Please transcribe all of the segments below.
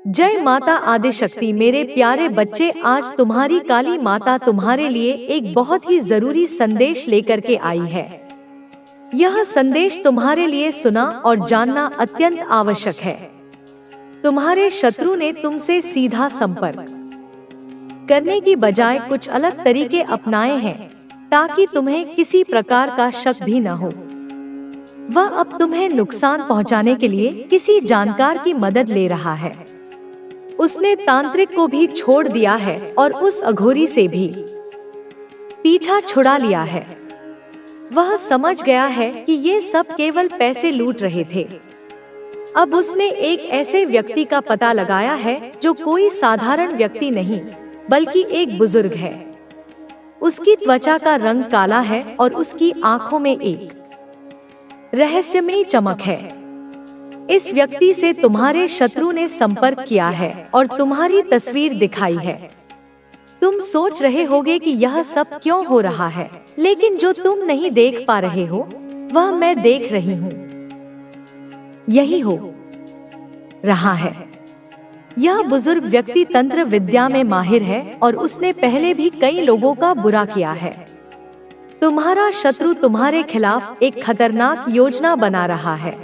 जय माता आदिशक्ति। मेरे प्यारे बच्चे, आज तुम्हारी काली माता तुम्हारे लिए एक बहुत ही जरूरी संदेश लेकर के आई है। यह संदेश तुम्हारे लिए सुना और जानना अत्यंत आवश्यक है। तुम्हारे शत्रु ने तुमसे सीधा संपर्क करने की बजाय कुछ अलग तरीके अपनाए हैं ताकि तुम्हें किसी प्रकार का शक भी न हो। वह अब तुम्हें नुकसान पहुंचाने के लिए किसी जानकार की मदद ले रहा है। उसने तांत्रिक को भी छोड़ दिया है और उस अघोरी से भी पीछा छुड़ा लिया है। वह समझ गया है कि ये सब केवल पैसे लूट रहे थे। अब उसने एक ऐसे व्यक्ति का पता लगाया है जो कोई साधारण व्यक्ति नहीं बल्कि एक बुजुर्ग है। उसकी त्वचा का रंग काला है और उसकी आंखों में एक रहस्यमयी चमक है। इस व्यक्ति से तुम्हारे शत्रु ने संपर्क किया है और तुम्हारी तस्वीर दिखाई है। तुम सोच रहे होगे कि यह सब क्यों हो रहा है, लेकिन जो तुम नहीं देख पा रहे हो वह मैं देख रही हूँ। यही हो रहा है। यह बुजुर्ग व्यक्ति तंत्र विद्या में माहिर है और उसने पहले भी कई लोगों का बुरा किया है। तुम्हारा शत्रु तुम्हारे खिलाफ एक खतरनाक योजना बना रहा है।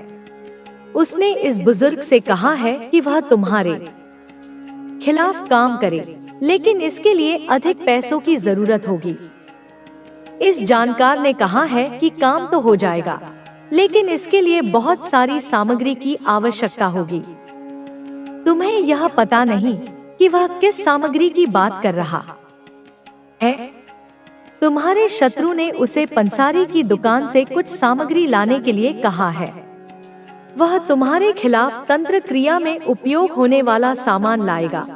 उसने इस बुजुर्ग से कहा है कि वह तुम्हारे खिलाफ काम करे, लेकिन इसके लिए अधिक पैसों की जरूरत होगी। इस जानकार ने कहा है कि काम तो हो जाएगा, लेकिन इसके लिए बहुत सारी सामग्री की आवश्यकता होगी। तुम्हें यह पता नहीं कि वह किस सामग्री की बात कर रहा है। तुम्हारे शत्रु ने उसे पंसारी की दुकान से कुछ सामग्री लाने के लिए कहा है। वह तुम्हारे खिलाफ तंत्र क्रिया में उपयोग होने वाला सामान लाएगा,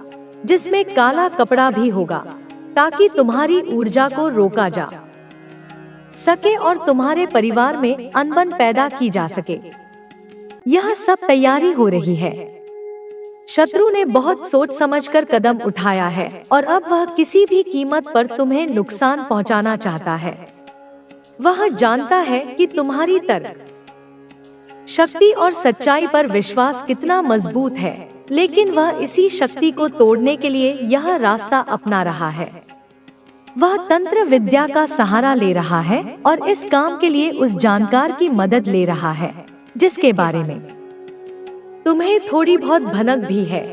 जिसमें काला कपड़ा भी होगा, ताकि तुम्हारी ऊर्जा को रोका जा सके और तुम्हारे परिवार में अनबन पैदा की जा सके। यह सब तैयारी हो रही है। शत्रु ने बहुत सोच समझकर कदम उठाया है और अब वह किसी भी कीमत पर तुम्हें नुकसान पहुंचाना चाहता है। वह जानता है कि तुम्हारी तर्क शक्ति और सच्चाई पर विश्वास कितना मजबूत है, लेकिन वह इसी शक्ति को तोड़ने के लिए यह रास्ता अपना रहा है। वह तंत्र विद्या का सहारा ले रहा है और इस काम के लिए उस जानकार की मदद ले रहा है, जिसके बारे में तुम्हें थोड़ी बहुत भनक भी है।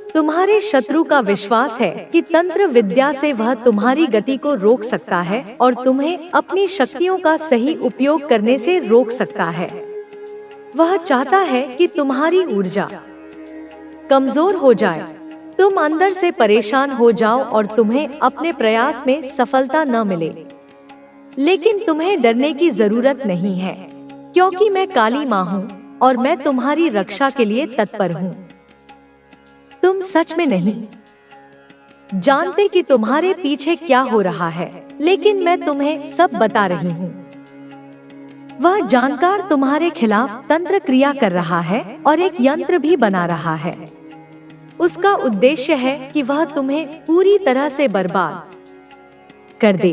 तुम्हारे शत्रु का विश्वास है कि तंत्र विद्या से वह तुम्हारी गति को रोक सकता है और तुम्हें अपनी शक्तियों का सही उपयोग करने से रोक सकता है। वह चाहता है कि तुम्हारी ऊर्जा कमजोर हो जाए, तुम अंदर से परेशान हो जाओ और तुम्हें अपने प्रयास में सफलता न मिले। लेकिन तुम्हें डरने की जरूरत नहीं है, क्योंकि मैं काली माँ हूँ और मैं तुम्हारी रक्षा के लिए तत्पर हूँ। तुम सच में नहीं जानते कि तुम्हारे पीछे क्या हो रहा है, लेकिन मैं तुम्हें सब बता रही हूँ। वह जानकार तुम्हारे खिलाफ तंत्र क्रिया कर रहा है और एक यंत्र भी बना रहा है। उसका उद्देश्य है कि वह तुम्हें पूरी तरह से बर्बाद कर दे।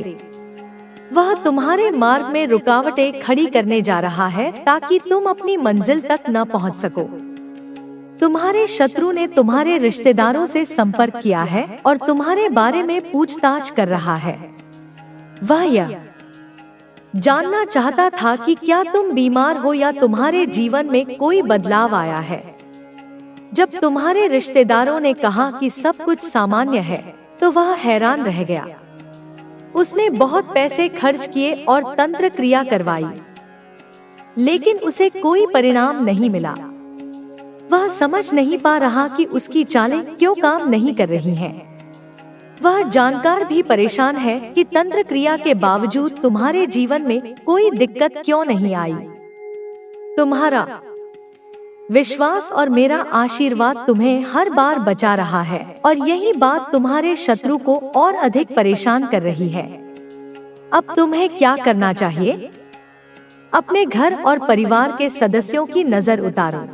वह तुम्हारे मार्ग में रुकावटें खड़ी करने जा रहा है ताकि तुम अपनी मंजिल तक न पहुंच सको। तुम्हारे शत्रु ने तुम्हारे रिश्तेदारों से संपर्क किया है और तुम्हारे बारे में पूछताछ कर रहा है। वह यह जानना चाहता था कि क्या तुम बीमार हो या तुम्हारे जीवन में कोई बदलाव आया है। जब तुम्हारे रिश्तेदारों ने कहा कि सब कुछ सामान्य है, तो वह हैरान रह गया। उसने बहुत पैसे खर्च किए और तंत्र क्रिया करवाई, लेकिन उसे कोई परिणाम नहीं मिला। वह समझ नहीं पा रहा कि उसकी चालें क्यों काम नहीं कर रही हैं। वह जानकार भी परेशान है कि तंत्र क्रिया के बावजूद तुम्हारे जीवन में कोई दिक्कत क्यों नहीं आई। तुम्हारा विश्वास और मेरा आशीर्वाद तुम्हें हर बार बचा रहा है और यही बात तुम्हारे शत्रु को और अधिक परेशान कर रही है। अब तुम्हें क्या करना चाहिए? अपने घर और परिवार के सदस्यों की नजर उतारो।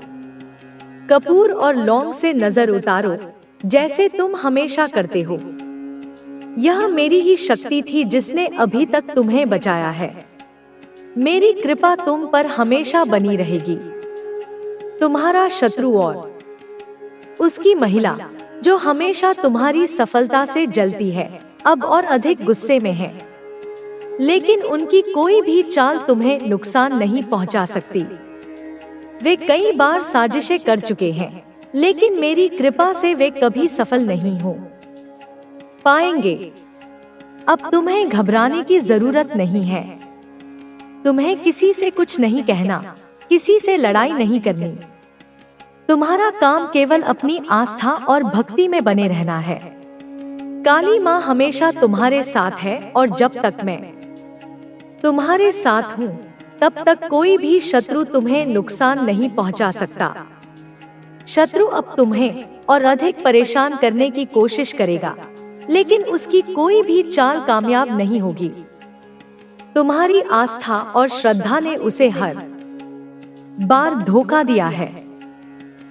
कपूर और लौंग से नजर उतारो, जैसे तुम हमेशा करते हो। यह मेरी ही शक्ति थी जिसने अभी तक तुम्हें बचाया है। मेरी कृपा तुम पर हमेशा बनी रहेगी। तुम्हारा शत्रु और उसकी महिला जो हमेशा तुम्हारी सफलता से जलती है अब और अधिक गुस्से में है, लेकिन उनकी कोई भी चाल तुम्हें नुकसान नहीं पहुंचा सकती। वे कई बार साजिशें कर चुके हैं, लेकिन मेरी कृपा से वे कभी सफल नहीं हो पाएंगे। अब तुम्हें घबराने की जरूरत नहीं है। तुम्हें किसी से कुछ नहीं कहना, किसी से लड़ाई नहीं करनी। तुम्हारा काम केवल अपनी आस्था और भक्ति में बने रहना है। काली माँ हमेशा तुम्हारे साथ है और जब तक मैं तुम्हारे साथ हूँ तब तक कोई भी शत्रु तुम्हें नुकसान नहीं पहुँचा सकता। शत्रु अब तुम्हें और अधिक परेशान करने की कोशिश करेगा, लेकिन उसकी कोई भी चाल कामयाब नहीं होगी। तुम्हारी आस्था और श्रद्धा ने उसे हर बार धोखा दिया है।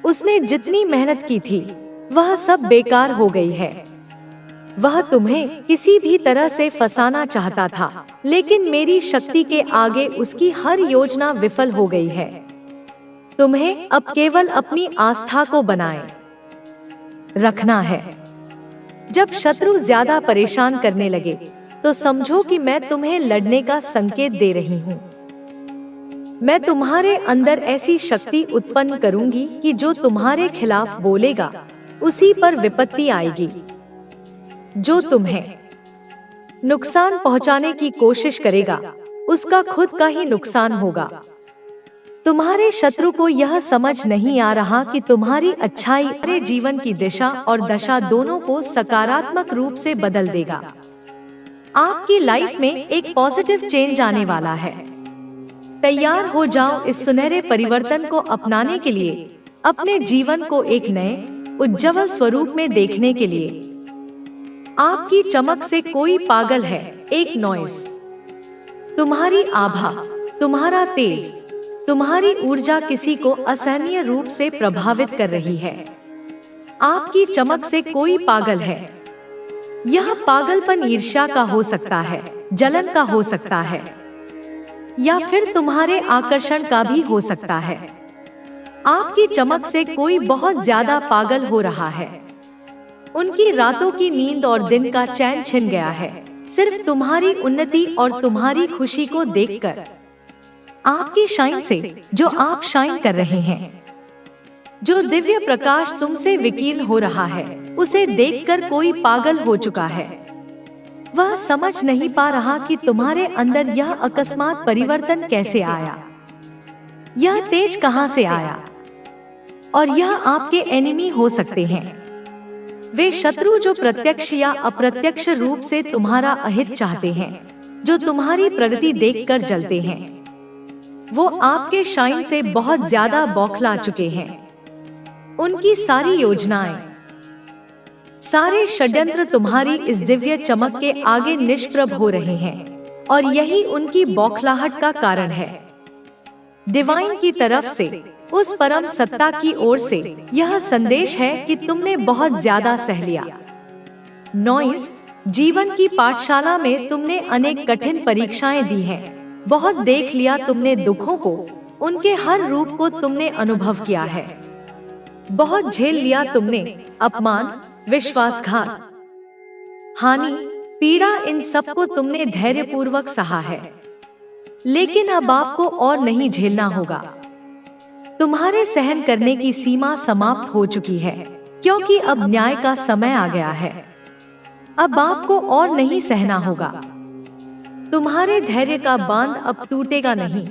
उसने जितनी मेहनत की थी वह सब बेकार हो गई है। वह तुम्हें किसी भी तरह से फंसाना चाहता था, लेकिन मेरी शक्ति के आगे उसकी हर योजना विफल हो गई है। तुम्हें अब केवल अपनी आस्था को बनाए रखना है। जब शत्रु ज्यादा परेशान करने लगे तो समझो कि मैं तुम्हें लड़ने का संकेत दे रही हूँ। मैं तुम्हारे अंदर ऐसी शक्ति उत्पन्न करूंगी कि जो तुम्हारे खिलाफ बोलेगा उसी पर विपत्ति आएगी। जो तुम्हें नुकसान पहुंचाने की कोशिश करेगा उसका खुद का ही नुकसान होगा। तुम्हारे शत्रु को यह समझ नहीं आ रहा कि तुम्हारी अच्छाई तुम्हारे जीवन की दिशा और दशा दोनों को सकारात्मक रूप से बदल देगा। आपकी लाइफ में एक पॉजिटिव चेंज आने वाला है। तैयार हो जाओ इस सुनहरे परिवर्तन को अपनाने के लिए, अपने जीवन को एक नए उज्जवल स्वरूप में देखने के लिए। आपकी चमक से कोई पागल है, एक नॉइस। तुम्हारी आभा, तुम्हारा तेज, तुम्हारी ऊर्जा किसी को असहनीय रूप से प्रभावित कर रही है। आपकी चमक से कोई पागल है। यह पागलपन ईर्ष्या का हो सकता है, जलन का हो सकता है, या फिर तुम्हारे आकर्षण का भी हो सकता है। आपकी चमक से कोई बहुत ज्यादा पागल हो रहा है। उनकी रातों की नींद और दिन का चैन छिन गया है, सिर्फ तुम्हारी उन्नति और तुम्हारी खुशी को देखकर। आपकी शाइन से, जो आप शाइन कर रहे हैं, जो दिव्य प्रकाश तुमसे विकीर्ण हो रहा है, उसे देखकर कोई पागल हो चुका है। वह समझ नहीं पा रहा कि तुम्हारे अंदर यह अकस्मात परिवर्तन कैसे आया, यह तेज कहां से आया। और यह आपके एनिमी हो सकते हैं, वे शत्रु जो प्रत्यक्ष या अप्रत्यक्ष रूप से तुम्हारा अहित चाहते हैं, जो तुम्हारी प्रगति देखकर जलते हैं। वो आपके शाइन से बहुत ज्यादा बौखला चुके हैं। उनकी सारी योजनाएं, सारे षड्यंत्र तुम्हारी इस दिव्य चमक के आगे निष्प्रभ हो रहे हैं, और यही उनकी बौखलाहट का कारण है। डिवाइन की तरफ से, उस परम सत्ता की ओर से यह संदेश है कि तुमने बहुत ज्यादा सह लिया। नॉइस, जीवन की पाठशाला में तुमने अनेक कठिन परीक्षाएं दी हैं। बहुत देख लिया तुमने दुखों को, उनके हर रूप को तुमने अनुभव किया है। बहुत झेल लिया तुमने अपमान, विश्वासघात, हानि, पीड़ा, इन सब को तुमने धैर्यपूर्वक सहा है। लेकिन अब आपको और नहीं झेलना होगा। तुम्हारे सहन करने की सीमा समाप्त हो चुकी है, क्योंकि अब न्याय का समय आ गया है। अब आपको और नहीं सहना होगा। तुम्हारे धैर्य का बांध अब टूटेगा नहीं,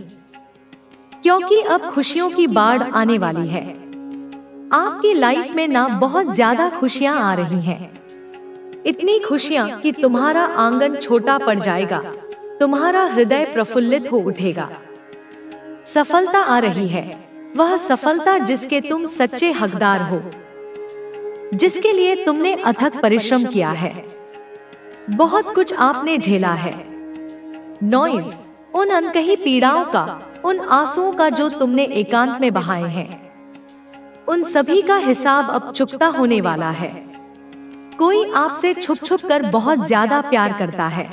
क्योंकि अब खुशियों की बाढ़ आने वाली है। आपकी लाइफ में ना बहुत ज्यादा खुशियां आ रही हैं, इतनी खुशियां कि तुम्हारा आंगन छोटा पड़ जाएगा, तुम्हारा हृदय प्रफुल्लित हो उठेगा। सफलता आ रही है, वह सफलता जिसके तुम सच्चे हकदार हो, जिसके लिए तुमने अथक परिश्रम किया है। बहुत कुछ आपने झेला है। नॉइज, उन अनकही पीड़ाओं का, उन आंसुओं का जो तुमने एकांत में बहाए हैं, उन सभी का हिसाब अब चुकता होने वाला है। कोई आपसे छुप छुप कर बहुत ज्यादा प्यार करता है।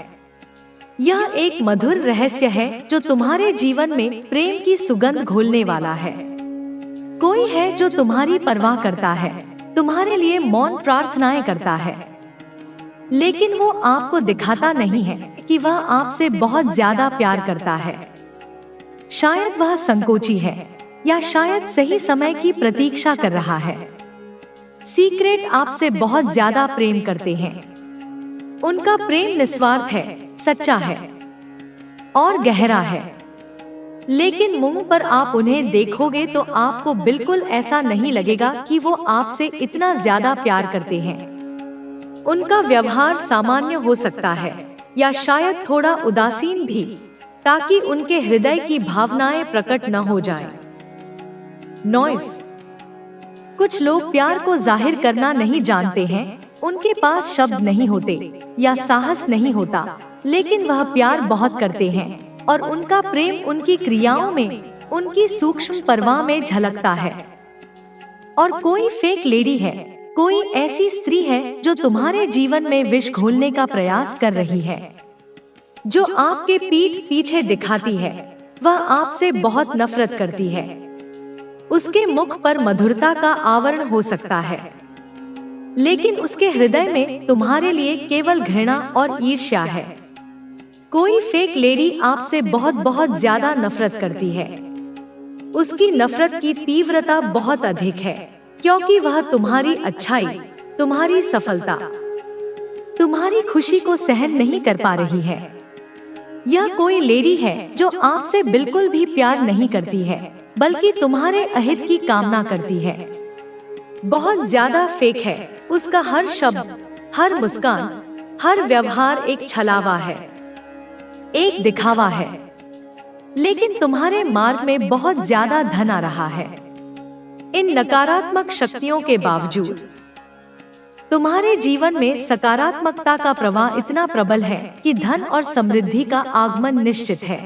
यह एक मधुर रहस्य है जो तुम्हारे जीवन में प्रेम की सुगंध घोलने वाला है। कोई है जो तुम्हारी परवाह करता है, तुम्हारे लिए मौन प्रार्थनाएं करता है, लेकिन वो आपको दिखाता नहीं है कि वह आपसे बहुत ज्यादा प्यार करता है। शायद वह संकोची है या शायद सही समय की प्रतीक्षा कर रहा है। सीक्रेट आपसे बहुत ज्यादा प्रेम करते हैं। उनका प्रेम निस्वार्थ है, सच्चा है और गहरा है। लेकिन मुंह पर आप उन्हें देखोगे तो आपको बिल्कुल ऐसा नहीं लगेगा कि वो आपसे इतना ज्यादा प्यार करते हैं। उनका व्यवहार सामान्य हो सकता है या शायद थोड़ा उदासीन भी, ताकि उनके हृदय की भावनाएं प्रकट न हो जाएं। नॉइस। कुछ लोग प्यार को जाहिर करना नहीं जानते हैं। उनके पास शब्द नहीं होते या साहस नहीं होता, लेकिन वह प्यार बहुत करते हैं और उनका प्रेम उनकी क्रियाओं में, उनकी सूक्ष्म परवाह में झलकता है। और कोई फेक लेडी है, कोई ऐसी स्त्री है जो तुम्हारे जीवन में विष घोलने का प्रयास कर रही है, जो आपके पीठ पीछे दिखाती है। वह आपसे बहुत नफरत करती है। उसके मुख पर मधुरता का आवरण हो सकता है, लेकिन उसके हृदय में तुम्हारे लिए केवल घृणा और ईर्ष्या है। कोई फेक लेडी आपसे बहुत बहुत ज्यादा नफरत करती है। उसकी नफरत की तीव्रता बहुत अधिक है, क्योंकि वह तुम्हारी अच्छाई, तुम्हारी सफलता, तुम्हारी खुशी को सहन नहीं कर पा रही है। यह कोई लेडी है जो आपसे बिल्कुल भी प्यार नहीं करती है, बल्कि तुम्हारे अहित की कामना करती है। बहुत ज्यादा फेक है। उसका हर शब्द, हर मुस्कान, हर व्यवहार एक छलावा है, एक दिखावा है। लेकिन तुम्हारे मार्ग में बहुत ज्यादा धन आ रहा है। इन नकारात्मक शक्तियों के बावजूद तुम्हारे जीवन में सकारात्मकता का प्रवाह इतना प्रबल है कि धन और समृद्धि का आगमन निश्चित है।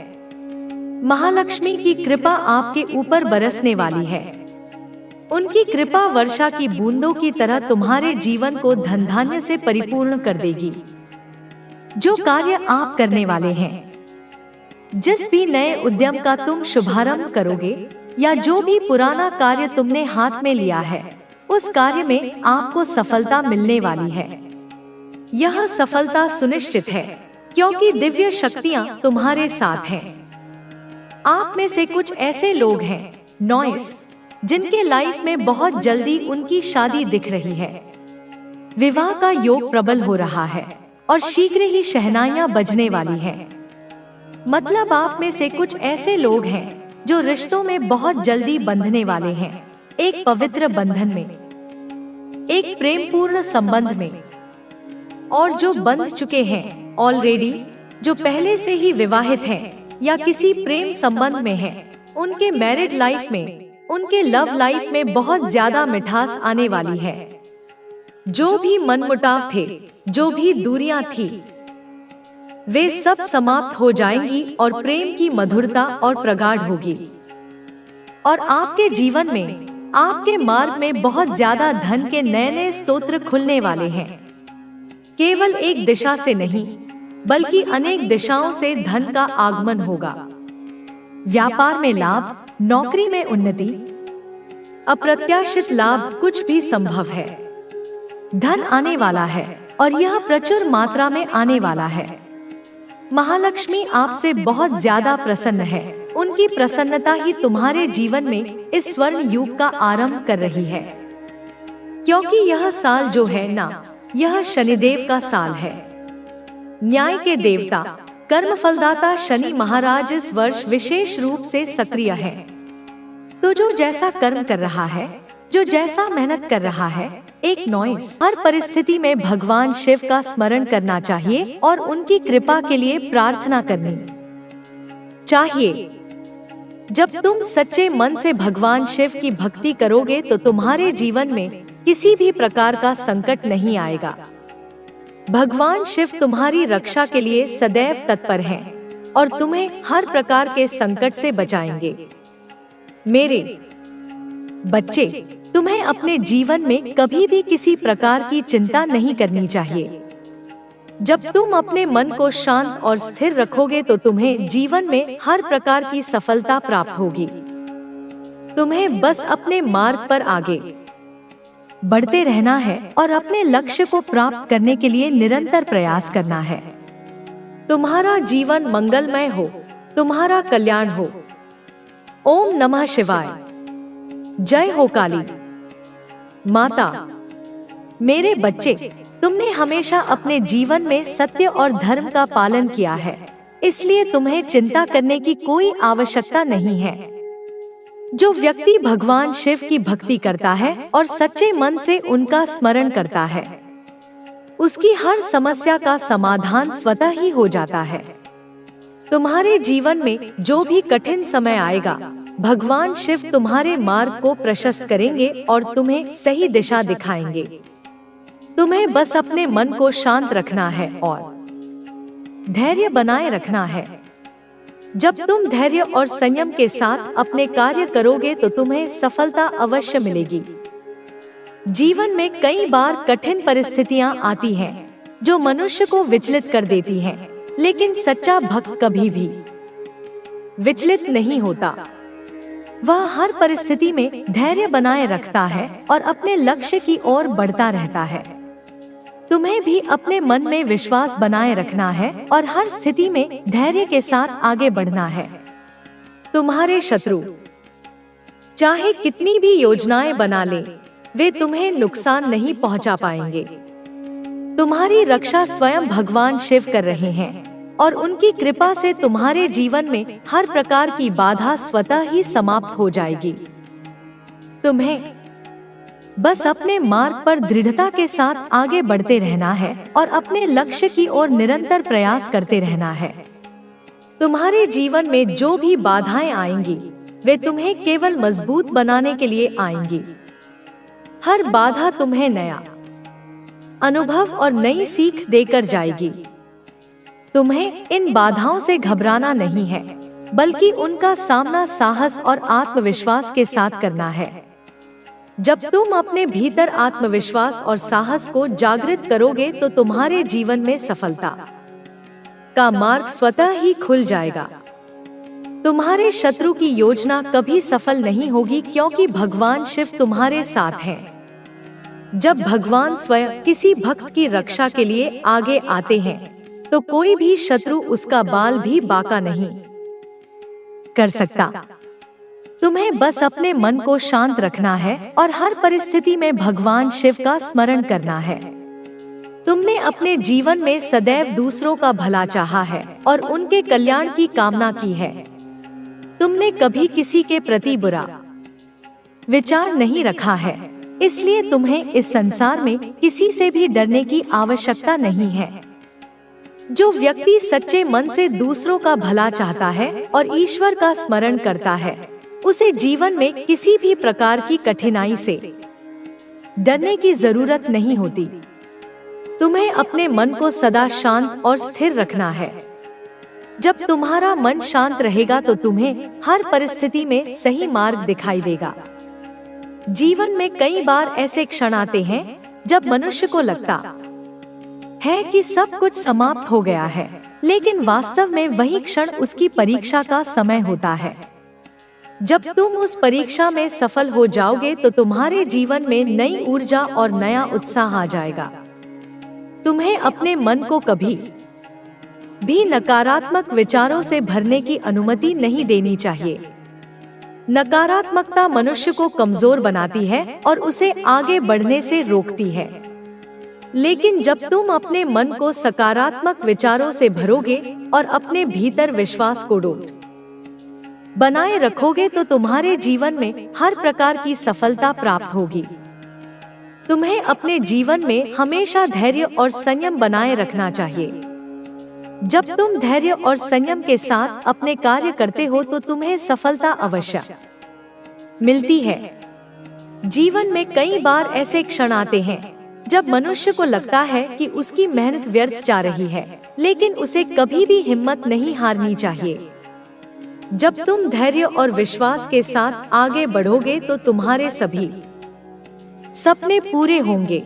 महालक्ष्मी की कृपा आपके ऊपर बरसने वाली है। उनकी कृपा वर्षा की बूंदों की तरह तुम्हारे जीवन को धन धान्य से परिपूर्ण कर देगी। जो कार्य आप करने वाले हैं, जिस भी नए उद्यम का तुम शुभारंभ करोगे या जो भी पुराना कार्य तुमने हाथ में लिया है, उस कार्य में आपको सफलता मिलने वाली है। यह सफलता सुनिश्चित है, क्योंकि दिव्य शक्तियां तुम्हारे साथ हैं। आप में से कुछ ऐसे लोग हैं, नॉइस, जिनके लाइफ में बहुत जल्दी उनकी शादी दिख रही है। विवाह का योग प्रबल हो रहा है और शीघ्र ही शहनाइयां बजने वाली हैं। मतलब आप में से कुछ ऐसे लोग हैं जो रिश्तों में बहुत जल्दी बंधने वाले हैं, एक पवित्र बंधन में, एक प्रेमपूर्ण संबंध में। और जो बंध चुके हैं ऑलरेडी, जो पहले से ही विवाहित हैं या किसी प्रेम संबंध में हैं, उनके मैरिड लाइफ में, उनके लव लाइफ में बहुत ज्यादा मिठास आने वाली है। जो भी मनमुटाव थे, जो भी दूरियां थी, वे सब समाप्त हो जाएंगी और प्रेम की मधुरता और प्रगाढ़ होगी। और आपके जीवन में, आपके मार्ग में बहुत ज्यादा धन के नए नए स्तोत्र खुलने वाले हैं। केवल एक दिशा से नहीं, बल्कि अनेक दिशाओं से धन का आगमन होगा। व्यापार में लाभ, नौकरी में उन्नति, अप्रत्याशित लाभ, कुछ भी संभव है। धन आने वाला है और यह प्रचुर मात्रा में आने वाला है। महालक्ष्मी आपसे बहुत ज्यादा प्रसन्न है। उनकी प्रसन्नता ही तुम्हारे जीवन में इस स्वर्ण युग का आरंभ कर रही है। क्योंकि यह साल जो है ना, यह शनिदेव का साल है। न्याय के देवता, कर्मफलदाता शनि महाराज इस वर्ष विशेष रूप से सक्रिय है। तो जो जैसा कर्म कर रहा है, जो जैसा मेहनत कर रहा है, एक नॉइस, हर परिस्थिति में भगवान शिव का स्मरण करना चाहिए और उनकी कृपा के लिए प्रार्थना करनी चाहिए। जब तुम सच्चे मन से भगवान शिव की भक्ति करोगे तो तुम्हारे जीवन में किसी भी प्रकार का संकट नहीं आएगा। भगवान शिव तुम्हारी रक्षा के लिए सदैव तत्पर हैं और तुम्हें हर प्रकार के संकट से बचाएंगे। मेरे बच्चे, तुम्हें अपने जीवन में कभी भी किसी प्रकार की चिंता नहीं करनी चाहिए। जब तुम अपने मन को शांत और स्थिर रखोगे तो तुम्हें जीवन में हर प्रकार की सफलता प्राप्त होगी। तुम्हें बस अपने मार्ग पर आगे बढ़ते रहना है और अपने लक्ष्य को प्राप्त करने के लिए निरंतर प्रयास करना है। तुम्हारा जीवन मंगलमय हो, तुम्हारा कल्याण हो। ओम नमः शिवाय। जय हो काली माता। मेरे बच्चे, तुमने हमेशा अपने जीवन में सत्य और धर्म का पालन किया है, इसलिए तुम्हें चिंता करने की कोई आवश्यकता नहीं है। जो व्यक्ति भगवान शिव की भक्ति करता है और सच्चे मन से उनका स्मरण करता है, उसकी हर समस्या का समाधान स्वतः ही हो जाता है। तुम्हारे जीवन में जो भी कठिन समय आएगा, भगवान शिव तुम्हारे मार्ग को प्रशस्त करेंगे और तुम्हें सही दिशा दिखाएंगे। तुम्हें बस अपने मन को शांत रखना है और धैर्य बनाए रखना है। जब तुम धैर्य और संयम के साथ अपने कार्य करोगे तो तुम्हें सफलता अवश्य मिलेगी। जीवन में कई बार कठिन परिस्थितियां आती हैं, जो मनुष्य को विचलित कर देती हैं, लेकिन सच्चा भक्त कभी भी विचलित नहीं होता। वह हर परिस्थिति में धैर्य बनाए रखता है और अपने लक्ष्य की ओर बढ़ता रहता है। तुम्हें भी अपने मन में विश्वास बनाए रखना है और हर स्थिति में धैर्य के साथ आगे बढ़ना है। तुम्हारे शत्रु चाहे कितनी भी योजनाएं बना लें, वे तुम्हें नुकसान नहीं पहुंचा पाएंगे। तुम्हारी रक्षा स्वयं भगवान शिव कर रहे हैं और उनकी कृपा से तुम्हारे जीवन में हर प्रकार की बाधा स्वतः ही समाप्त हो जाएगी। तुम्हें बस अपने मार्ग पर दृढ़ता के साथ आगे बढ़ते रहना है और अपने लक्ष्य की ओर निरंतर प्रयास करते रहना है। तुम्हारे जीवन में जो भी बाधाएं आएंगी, वे तुम्हें केवल मजबूत बनाने के लिए आएंगी। हर बाधा तुम्हें नया अनुभव और नई सीख देकर जाएगी। तुम्हें इन बाधाओं से घबराना नहीं है, बल्कि उनका सामना साहस और आत्मविश्वास के साथ करना है। जब तुम अपने भीतर आत्मविश्वास और साहस को जागृत करोगे तो तुम्हारे जीवन में सफलता का मार्ग स्वतः ही खुल जाएगा। तुम्हारे शत्रु की योजना कभी सफल नहीं होगी, क्योंकि भगवान शिव तुम्हारे साथ हैं। जब भगवान स्वयं किसी भक्त की रक्षा के लिए आगे आते हैं, तो कोई भी शत्रु उसका बाल भी बांका नहीं कर सकता। तुम्हें बस अपने मन को शांत रखना है और हर परिस्थिति में भगवान शिव का स्मरण करना है। तुमने अपने जीवन में सदैव दूसरों का भला चाहा है और उनके कल्याण की कामना की है। तुमने कभी किसी के प्रति बुरा विचार नहीं रखा है, इसलिए तुम्हें इस संसार में किसी से भी डरने की आवश्यकता नहीं है। जो व्यक्ति सच्चे मन से दूसरों का भला चाहता है और ईश्वर का स्मरण करता है, उसे जीवन में किसी भी प्रकार की कठिनाई से डरने की जरूरत नहीं होती। तुम्हें अपने मन को सदा शांत और स्थिर रखना है। जब तुम्हारा मन शांत रहेगा तो तुम्हें हर परिस्थिति में सही मार्ग दिखाई देगा। जीवन में कई बार ऐसे क्षण आते हैं जब मनुष्य को लगता है कि सब कुछ समाप्त हो गया है, लेकिन वास्तव में वही क्षण उसकी परीक्षा का समय होता है। जब तुम उस परीक्षा में सफल हो जाओगे तो तुम्हारे जीवन में नई ऊर्जा और नया उत्साह आ जाएगा। तुम्हें अपने मन को कभी भी नकारात्मक विचारों से भरने की अनुमति नहीं देनी चाहिए। नकारात्मकता मनुष्य को कमजोर बनाती है और उसे आगे बढ़ने से रोकती है। लेकिन जब तुम अपने मन को सकारात्मक विचारों से भरोगे और अपने भीतर विश्वास को अटूट बनाए रखोगे तो तुम्हारे जीवन में हर प्रकार की सफलता प्राप्त होगी। तुम्हें अपने जीवन में हमेशा धैर्य और संयम बनाए रखना चाहिए। जब तुम धैर्य और संयम के साथ अपने कार्य करते हो तो तुम्हें सफलता अवश्य मिलती है। जीवन में कई बार ऐसे क्षण आते हैं जब मनुष्य को लगता है कि उसकी मेहनत व्यर्थ जा रही है, लेकिन उसे कभी भी हिम्मत नहीं हारनी चाहिए। जब तुम धैर्य और विश्वास के साथ आगे बढ़ोगे तो तुम्हारे सभी सपने पूरे होंगे।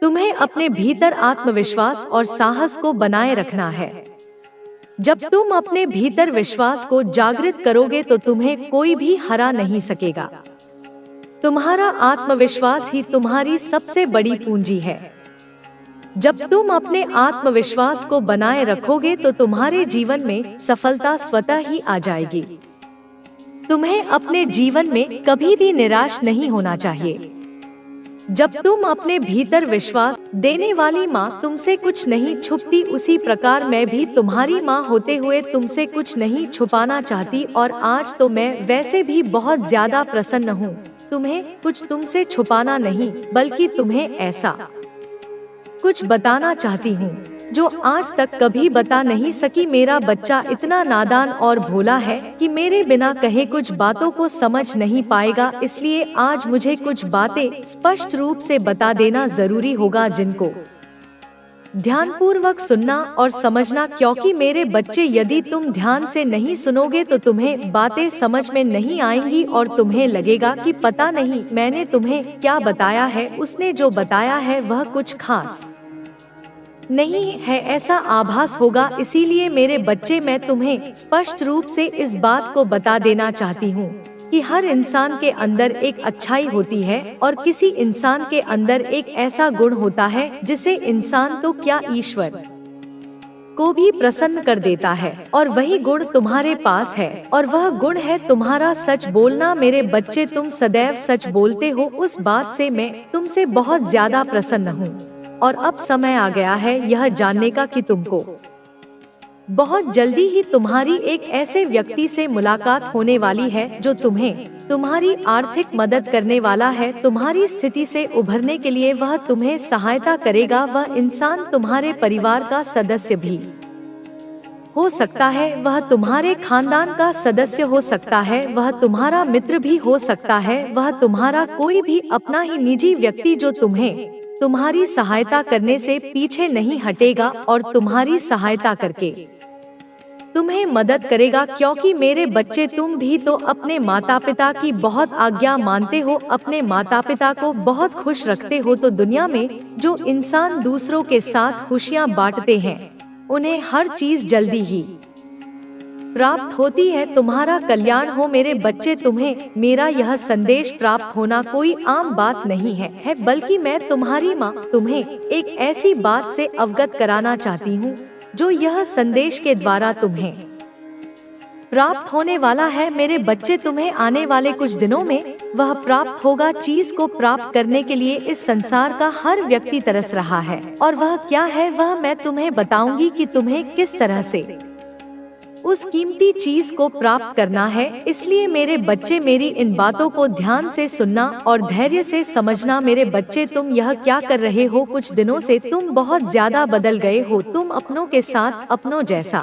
तुम्हें अपने भीतर आत्मविश्वास और साहस को बनाए रखना है। जब तुम अपने भीतर विश्वास को जागृत करोगे तो तुम्हें कोई भी हरा नहीं सकेगा। तुम्हारा आत्मविश्वास ही तुम्हारी सबसे बड़ी पूंजी है। जब तुम अपने आत्मविश्वास को बनाए रखोगे तो तुम्हारे जीवन में सफलता स्वतः ही आ जाएगी। तुम्हें अपने जीवन में कभी भी निराश नहीं होना चाहिए। जब तुम अपने भीतर विश्वास देने वाली माँ तुमसे कुछ नहीं छुपती, उसी प्रकार मैं भी तुम्हारी माँ होते हुए तुमसे कुछ नहीं छुपाना चाहती। और आज तो मैं वैसे भी बहुत ज्यादा प्रसन्न हूँ। तुम्हें कुछ तुमसे छुपाना नहीं, बल्कि तुम्हें ऐसा कुछ बताना चाहती हूँ जो आज तक कभी बता नहीं सकी। मेरा बच्चा इतना नादान और भोला है कि मेरे बिना कहे कुछ बातों को समझ नहीं पाएगा, इसलिए आज मुझे कुछ बातें स्पष्ट रूप से बता देना जरूरी होगा, जिनको ध्यानपूर्वक सुनना और समझना। क्योंकि मेरे बच्चे, यदि तुम ध्यान से नहीं सुनोगे तो तुम्हें बातें समझ में नहीं आएंगी और तुम्हें लगेगा कि पता नहीं मैंने तुम्हें क्या बताया है, उसने जो बताया है वह कुछ खास नहीं है, ऐसा आभास होगा। इसीलिए मेरे बच्चे, मैं तुम्हें स्पष्ट रूप से इस बात को बता देना चाहती हूँ कि हर इंसान के अंदर एक अच्छाई होती है और किसी इंसान के अंदर एक ऐसा गुण होता है जिसे इंसान तो क्या ईश्वर को भी प्रसन्न कर देता है, और वही गुण तुम्हारे पास है, और वह गुण है तुम्हारा सच बोलना। मेरे बच्चे, तुम सदैव सच बोलते हो, उस बात से मैं तुमसे बहुत ज्यादा प्रसन्न हूँ। और अब समय आ गया है यह जानने का कि तुमको बहुत जल्दी ही तुम्हारी एक ऐसे व्यक्ति से मुलाकात होने वाली है जो तुम्हें तुम्हारी आर्थिक मदद करने वाला है। तुम्हारी स्थिति से उभरने के लिए वह तुम्हें सहायता करेगा। वह इंसान तुम्हारे परिवार का सदस्य भी हो सकता है, वह तुम्हारे खानदान का सदस्य हो सकता है, वह तुम्हारा मित्र भी हो सकता है, वह तुम्हारा कोई भी अपना ही निजी व्यक्ति जो तुम्हें तुम्हारी सहायता करने से पीछे नहीं हटेगा और तुम्हारी सहायता करके तुम्हें मदद करेगा। क्योंकि मेरे बच्चे, तुम भी तो अपने माता पिता की बहुत आज्ञा मानते हो, अपने माता पिता को बहुत खुश रखते हो। तो दुनिया में जो इंसान दूसरों के साथ खुशियाँ बांटते हैं उन्हें हर चीज जल्दी ही प्राप्त होती है। तुम्हारा कल्याण हो मेरे बच्चे। तुम्हें मेरा यह संदेश प्राप्त होना कोई आम बात नहीं है, बल्कि मैं तुम्हारी माँ तुम्हें एक ऐसी बात से अवगत कराना चाहती हूँ जो यह संदेश के द्वारा तुम्हें प्राप्त होने वाला है। मेरे बच्चे, तुम्हें आने वाले कुछ दिनों में वह प्राप्त होगा। चीज को प्राप्त करने के लिए इस संसार का हर व्यक्ति तरस रहा है, और वह क्या है वह मैं तुम्हें बताऊंगी कि तुम्हें किस तरह से उस कीमती चीज को प्राप्त करना है। इसलिए मेरे बच्चे, मेरी इन बातों को ध्यान से सुनना और धैर्य से समझना। मेरे बच्चे, तुम यह क्या कर रहे हो? कुछ दिनों से तुम बहुत ज्यादा बदल गए हो। तुम अपनों के साथ अपनों जैसा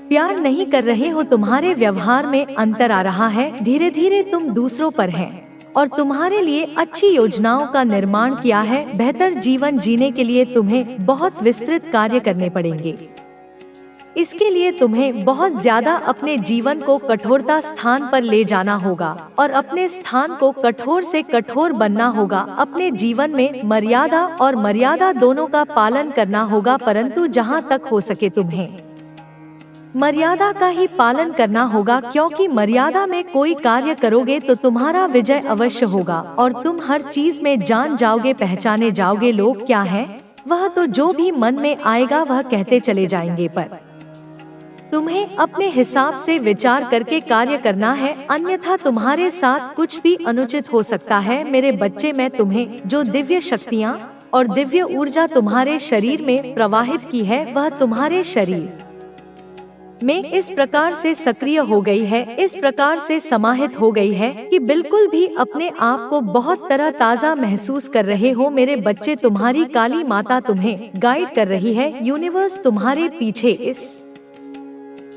प्यार नहीं कर रहे हो। तुम्हारे व्यवहार में अंतर आ रहा है। धीरे धीरे तुम दूसरों पर हैं और तुम्हारे लिए अच्छी योजनाओं का निर्माण किया है। बेहतर जीवन जीने के लिए तुम्हें बहुत विस्तृत कार्य करने पड़ेंगे। इसके लिए तुम्हें बहुत ज्यादा अपने जीवन को कठोरता स्थान पर ले जाना होगा और अपने स्थान को कठोर से कठोर बनना होगा। अपने जीवन में मर्यादा और मर्यादा दोनों का पालन करना होगा, परंतु जहाँ तक हो सके तुम्हें मर्यादा का ही पालन करना होगा, क्योंकि मर्यादा में कोई कार्य करोगे तो तुम्हारा विजय अवश्य होगा और तुम हर चीज में जान जाओगे, पहचाने जाओगे। लोग क्या हैं, वह तो जो भी मन में आएगा वह कहते चले जाएंगे, पर तुम्हें अपने हिसाब से विचार करके कार्य करना है, अन्यथा तुम्हारे साथ कुछ भी अनुचित हो सकता है। मेरे बच्चे, मैं तुम्हें जो दिव्य शक्तियाँ और दिव्य ऊर्जा तुम्हारे शरीर में प्रवाहित की है वह तुम्हारे शरीर में इस प्रकार से सक्रिय हो गई है, इस प्रकार से समाहित हो गई है कि बिल्कुल भी अपने आप को बहुत तरह ताजा महसूस कर रहे हो। मेरे बच्चे, तुम्हारी काली माता तुम्हें गाइड कर रही है। यूनिवर्स तुम्हारे पीछे इस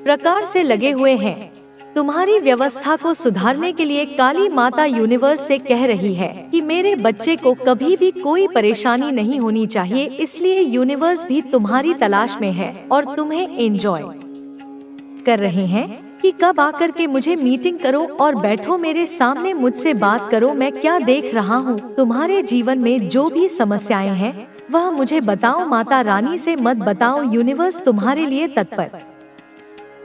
प्रकार से लगे हुए हैं। तुम्हारी व्यवस्था को सुधारने के लिए काली माता यूनिवर्स से कह रही है कि मेरे बच्चे को कभी भी कोई परेशानी नहीं होनी चाहिए। इसलिए यूनिवर्स भी तुम्हारी तलाश में है और तुम्हें एंजॉय कर रहे हैं कि कब आकर के मुझे मीटिंग करो और बैठो मेरे सामने, मुझसे बात करो। मैं क्या देख रहा हूँ, तुम्हारे जीवन में जो भी समस्याएं हैं वह मुझे बताओ, माता रानी से मत बताओ। यूनिवर्स तुम्हारे लिए तत्पर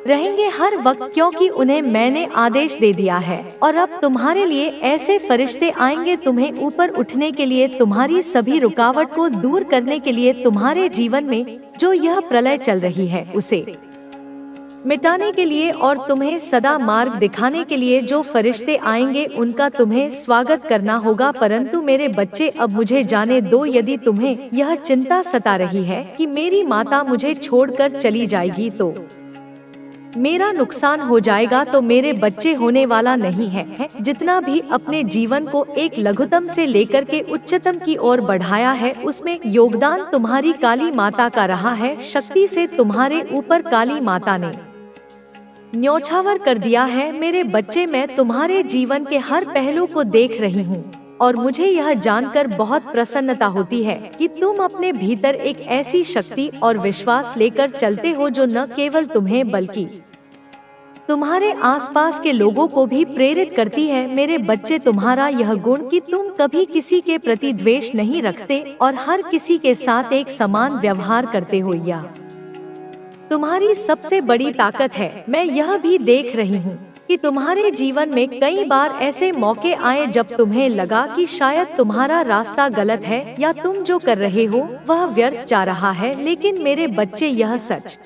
रहेंगे हर वक्त, क्योंकि उन्हें मैंने आदेश दे दिया है। और अब तुम्हारे लिए ऐसे फरिश्ते आएंगे तुम्हें ऊपर उठने के लिए, तुम्हारी सभी रुकावट को दूर करने के लिए, तुम्हारे जीवन में जो यह प्रलय चल रही है उसे मिटाने के लिए और तुम्हें सदा मार्ग दिखाने के लिए जो फरिश्ते आएंगे उनका तुम्हें स्वागत करना होगा। परंतु मेरे बच्चे, अब मुझे जाने दो। यदि तुम्हें यह चिंता सता रही है कि मेरी माता मुझे छोड़कर चली जाएगी तो मेरा नुकसान हो जाएगा, तो मेरे बच्चे होने वाला नहीं है। जितना भी अपने जीवन को एक लघुतम से लेकर के उच्चतम की ओर बढ़ाया है, उसमें योगदान तुम्हारी काली माता का रहा है। शक्ति से तुम्हारे ऊपर काली माता ने न्योछावर कर दिया है। मेरे बच्चे, मैं तुम्हारे जीवन के हर पहलू को देख रही हूँ और मुझे यह जानकर बहुत प्रसन्नता होती है कि तुम अपने भीतर एक ऐसी शक्ति और विश्वास लेकर चलते हो जो न केवल तुम्हें बल्कि तुम्हारे आसपास के लोगों को भी प्रेरित करती है। मेरे बच्चे, तुम्हारा यह गुण कि तुम कभी किसी के प्रति द्वेष नहीं रखते और हर किसी के साथ एक समान व्यवहार करते हो, या तुम्हारी सबसे बड़ी ताकत है। मैं यह भी देख रही हूँ कि तुम्हारे जीवन में कई बार ऐसे मौके आए जब तुम्हें लगा कि शायद तुम्हारा रास्ता गलत है या तुम जो कर रहे हो वह व्यर्थ जा रहा है। लेकिन मेरे बच्चे, यह सच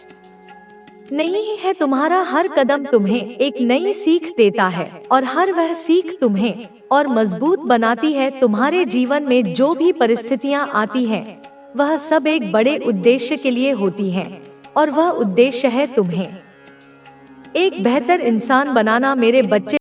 नहीं है। तुम्हारा हर कदम तुम्हें एक नई सीख देता है और हर वह सीख तुम्हें और मजबूत बनाती है। तुम्हारे जीवन में जो भी परिस्थितियाँ आती हैं, वह सब एक बड़े उद्देश्य के लिए होती हैं और वह उद्देश्य है तुम्हें एक बेहतर इंसान बनाना। मेरे बच्चे,